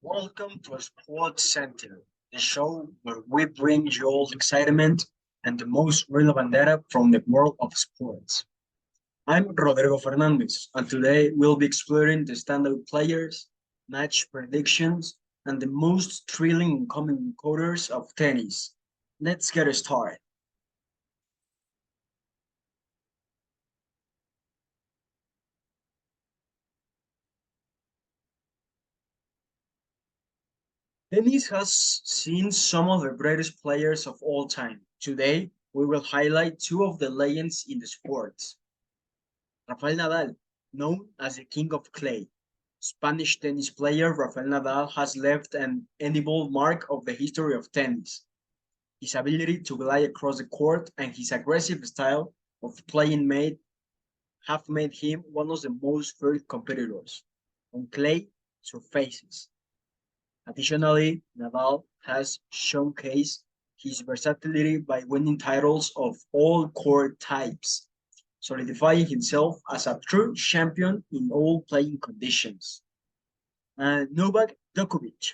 Welcome to Sports Center, the show where we bring you all the excitement and the most relevant data from the world of sports. I'm Rodrigo Fernandez, and today we'll be exploring the standout players, match predictions, and the most thrilling incoming quarters of tennis. Let's get started. Tennis has seen some of the greatest players of all time. Today, we will highlight two of the legends in the sport. Rafael Nadal, known as the King of Clay. Spanish tennis player Rafael Nadal has left an indelible mark of the history of tennis. His ability to glide across the court and his aggressive style of playing have made him one of the most feared competitors on clay surfaces. Additionally, Nadal has showcased his versatility by winning titles of all court types, solidifying himself as a true champion in all playing conditions. And Novak Djokovic,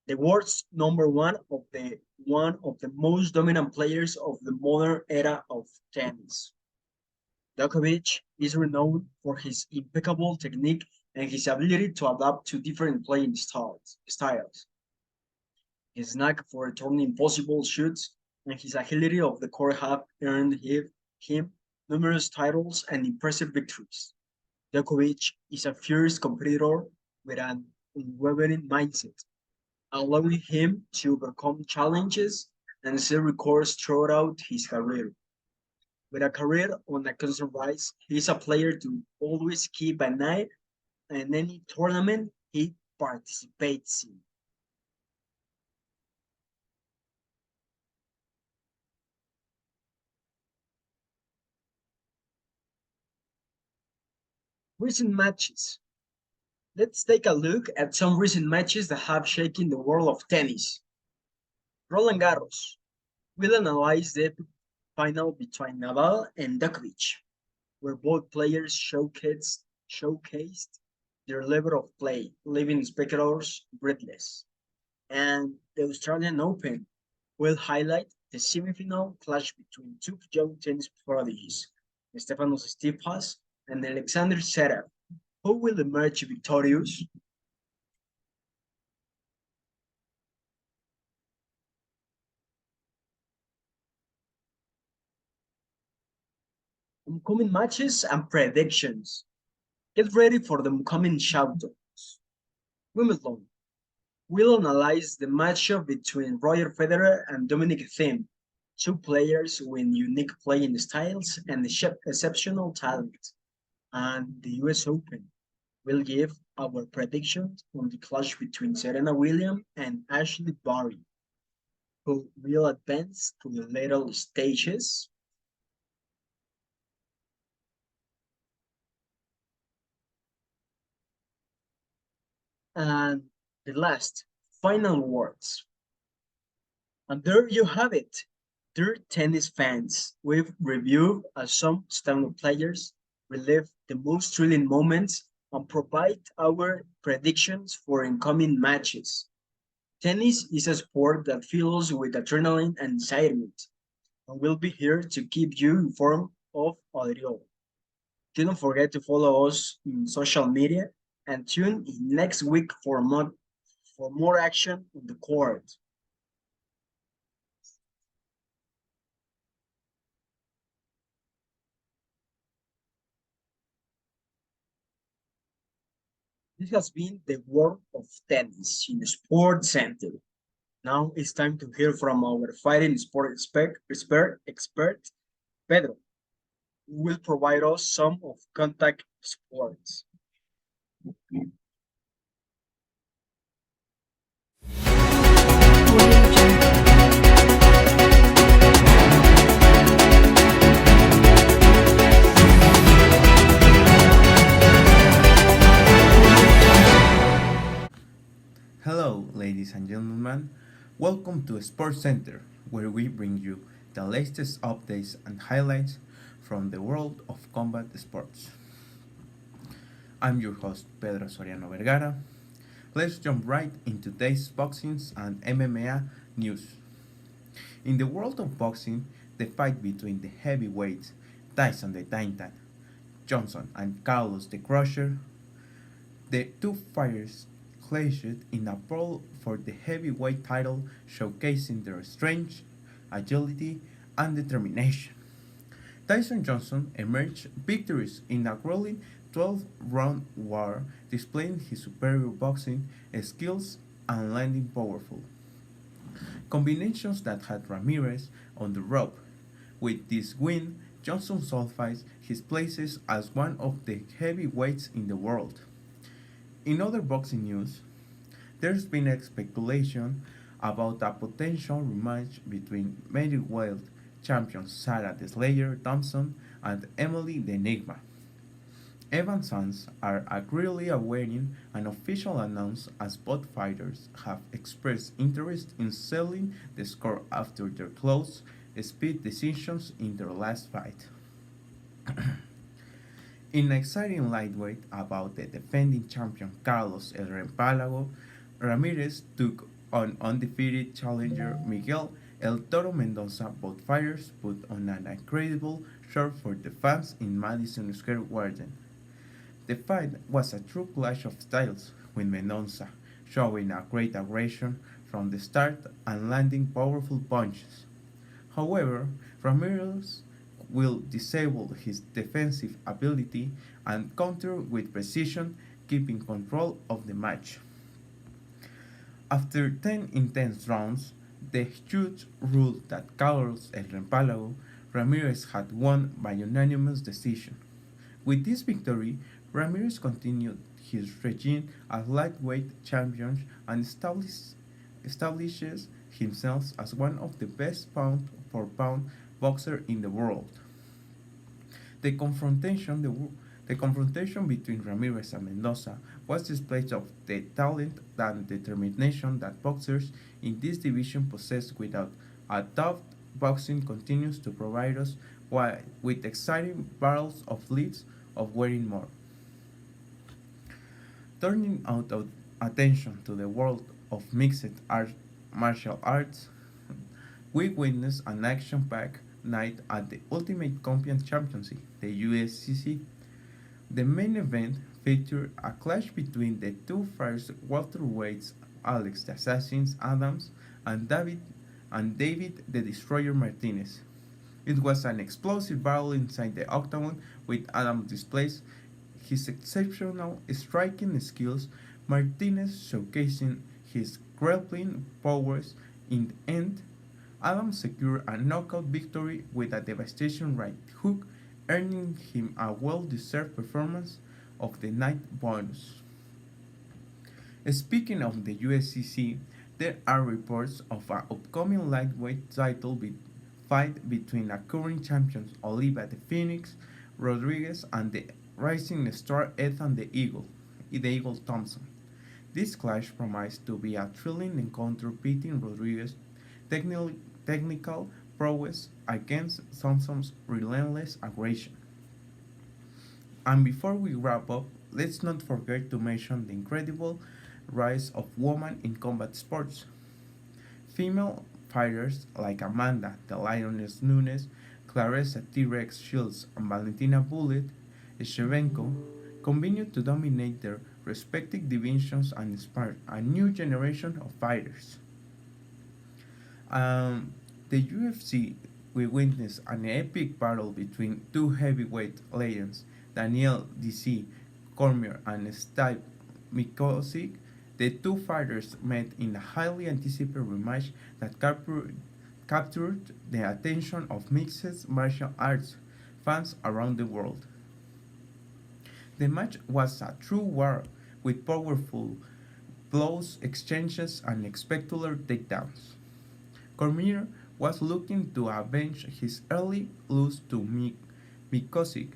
the world's number one of the most dominant players of the modern era of tennis. Djokovic is renowned for his impeccable technique and his ability to adapt to different playing styles. His knack for returning impossible shoots and his agility of the court have earned him numerous titles and impressive victories. Djokovic is a fierce competitor with an unwavering mindset, allowing him to overcome challenges and set records throughout his career. With a career on a constant rise, he is a player to always keep an eye on any tournament he participates in. Recent matches. Let's take a look at some recent matches that have shaken the world of tennis. Roland Garros. We'll analyze the epic final between Nadal and Djokovic, where both players showcased their level of play, leaving spectators breathless. And the Australian Open will highlight the semi-final clash between two young tennis prodigies, Stefanos Tsitsipas and Alexander Zverev. Who will emerge victorious? Upcoming matches and predictions. Get ready for the upcoming shoutouts. Wimbledon. We'll analyze the matchup between Roger Federer and Dominic Thiem, two players with unique playing styles and exceptional talent. And the US Open will give our predictions on the clash between Serena Williams and Ashley Barty, who will advance to the later stages. And the last, final words. And there you have it. Dear tennis fans, we've reviewed some standout players, relive the most thrilling moments, and provide our predictions for incoming matches. Tennis is a sport that fills with adrenaline and excitement, and we'll be here to keep you informed of it all. Don't forget to follow us in social media and tune in next week for more action on the court. This has been the world of tennis in the Sports Center. Now it's time to hear from our fighting sport expert, Pedro, who will provide us some of contact sports. Hello, ladies and gentlemen. Welcome to Sports Center, where we bring you the latest updates and highlights from the world of combat sports. I'm your host, Pedro Soriano Vergara, Let's jump right into today's boxing and MMA news. In the world of boxing, the fight between the heavyweights Tyson the Titan Johnson and Carlos the Crusher, the two fighters clashed in a brawl for the heavyweight title, showcasing their strength, agility, and determination. Tyson Johnson emerged victorious in a grueling 12-round war, displaying his superior boxing skills and landing powerful combinations that had Ramirez on the rope. With this win, Johnson solidifies his places as one of the heavyweights in the world. In other boxing news, there's been a speculation about a potential rematch between middleweight champions Sarah the Slayer Thompson and Emily the Enigma. Evans fans are agreeably awaiting an official announcement as both fighters have expressed interest in settling the score after their close speed decisions in their last fight. In an exciting lightweight about the defending champion Carlos El Rempalago, Ramirez took on undefeated challenger Miguel El Toro Mendoza. Both fighters put on an incredible show for the fans in Madison Square Garden. The fight was a true clash of styles, with Mendoza showing a great aggression from the start and landing powerful punches. However, Ramirez will disable his defensive ability and counter with precision, keeping control of the match. After 10 intense rounds, the judge ruled that Carlos El Rempalago Ramirez had won by unanimous decision. With this victory, Ramirez continued his regime as lightweight champion and establishes himself as one of the best pound for pound boxers in the world. The confrontation, the confrontation between Ramirez and Mendoza was display of the talent and determination that boxers in this division possess without a doubt. Boxing continues to provide us with exciting battles of leads of wearing more. Turning out of attention to the world of martial arts, we witnessed an action-packed night at the Ultimate Champion Championship, the USCC. The main event featured a clash between the two first welterweights Alex the Assassin Adams and David the Destroyer Martinez. It was an explosive battle inside the octagon with Adams displays his exceptional striking skills, Martinez showcasing his grappling powers. In the end, Adams secured a knockout victory with a devastating right hook, earning him a well-deserved performance of the night bonus. Speaking of the USCC, there are reports of an upcoming lightweight title fight between a current champions Oliva the Phoenix Rodriguez and the rising star Ethan the Eagle Thompson. This clash promised to be a thrilling encounter pitting Rodriguez's technical prowess against Thompson's relentless aggression. And before we wrap up, let's not forget to mention the incredible rise of women in combat sports. Female fighters like Amanda the Lioness Nunes, Clarissa T-Rex Shields, and Valentina Bullet Shevchenko continue to dominate their respective divisions and inspire a new generation of fighters. The UFC will witness an epic battle between two heavyweight legends, Daniel DC Cormier and Steve Mikosic. The two fighters met in a highly anticipated rematch that captured the attention of mixed martial arts fans around the world. The match was a true war with powerful blows, exchanges, and spectacular takedowns. Cormier was looking to avenge his early loss to Mikosic,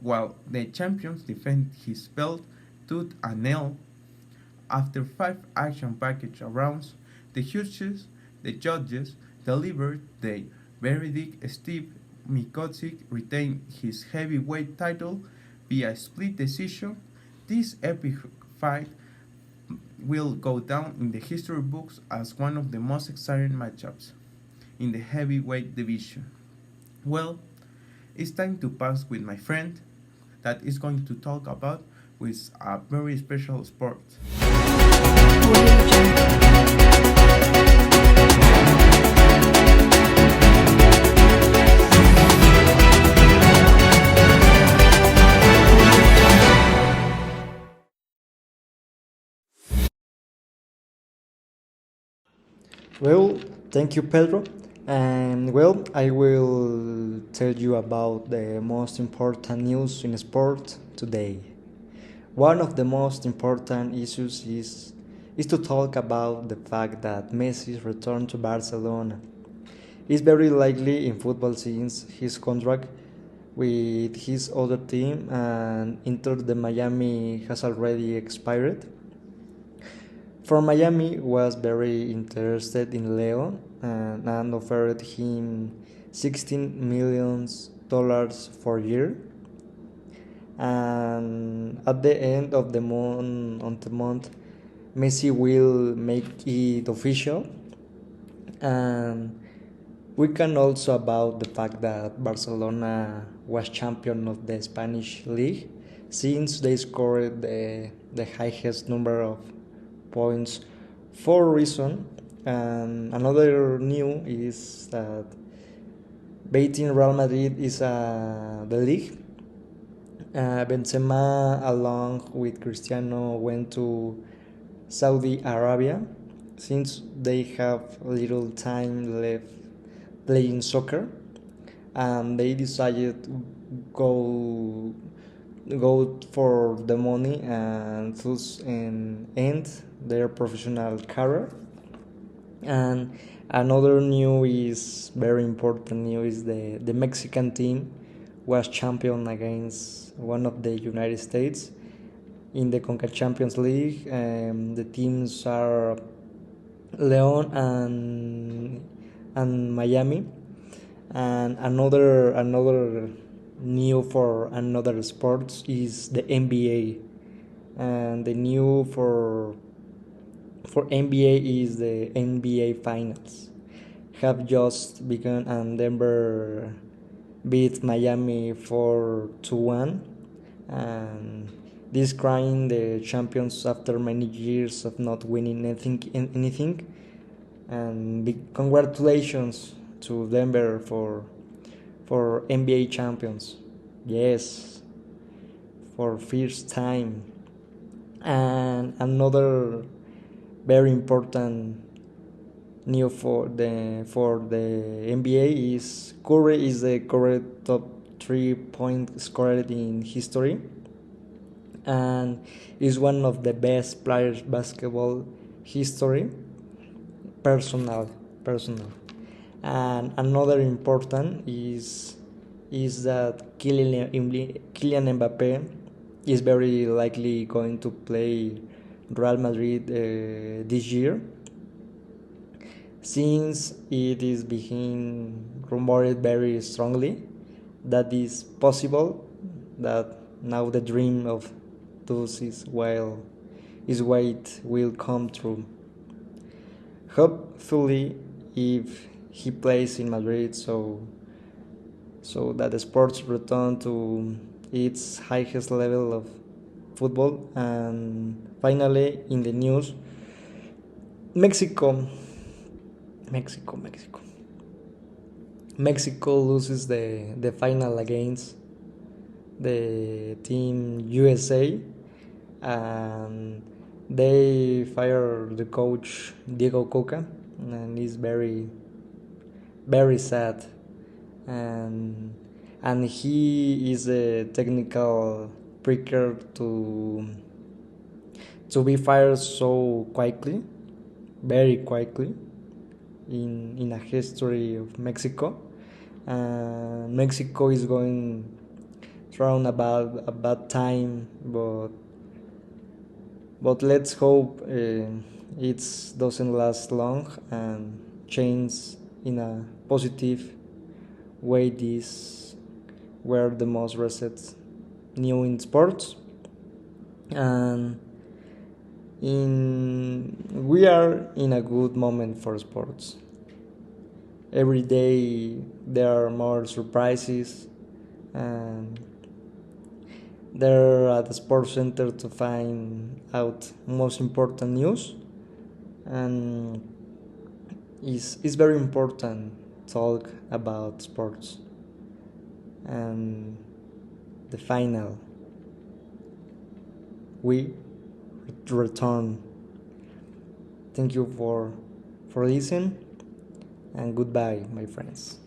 while the champions defended his belt tooth and nail. After five action-packed rounds, the judges delivered their verdict. Steve Mikosic retained his heavyweight title via split decision. This epic fight will go down in the history books as one of the most exciting matchups in the heavyweight division. Well, it's time to pass with my friend that is going to talk about with a very special sport. Well, thank you, Pedro. And well, I will tell you about the most important news in sport today. One of the most important issues is to talk about the fact that Messi's return to Barcelona is very likely in football since his contract with his other team and Inter the Miami has already expired. From Miami was very interested in Leo and offered him $16 million for a year. And at the end of the month, Messi will make it official. And we can also about the fact that Barcelona was champion of the Spanish league since they scored the highest number of points for a reason. And another new is that beating Real Madrid is the league. Benzema, along with Cristiano, went to Saudi Arabia since they have little time left playing soccer, and they decided to go for the money and thus end their professional career. And another new is very important news is the Mexican team was champion against one of the United States in the CONCACAF Champions League. The teams are Leon and Miami. And another new for another sports is the NBA, and the new for NBA is the NBA Finals have just begun, and Denver beat Miami 4-1, and this crying the champions after many years of not winning anything. And congratulations to Denver for NBA champions. Yes, for first time. And another very important new for the NBA is Curry is the current top 3 point scorer in history and is one of the best players basketball history. Personal. And another important is that Kylian Mbappe is very likely going to play Real Madrid this year, since it is being rumored very strongly that is possible that now the dream of those is what will come true. Hopefully, if he plays in Madrid, so that the sports return to its highest level of football. And finally, in the news, Mexico, Mexico, Mexico, Mexico loses the final against the team USA, and they fire the coach Diego Coca, and it's very sad. And he is a technical breaker to be fired so quickly, very quickly, in a history of Mexico. Mexico is going through a bad time, but let's hope it doesn't last long and change in a positive way. These were the most recent new in sports. And We are in a good moment for sports. Every day there are more surprises, and they're at the sports center to find out most important news, and it's very important talk about sports and the final we return. Thank you for listening, and goodbye, my friends.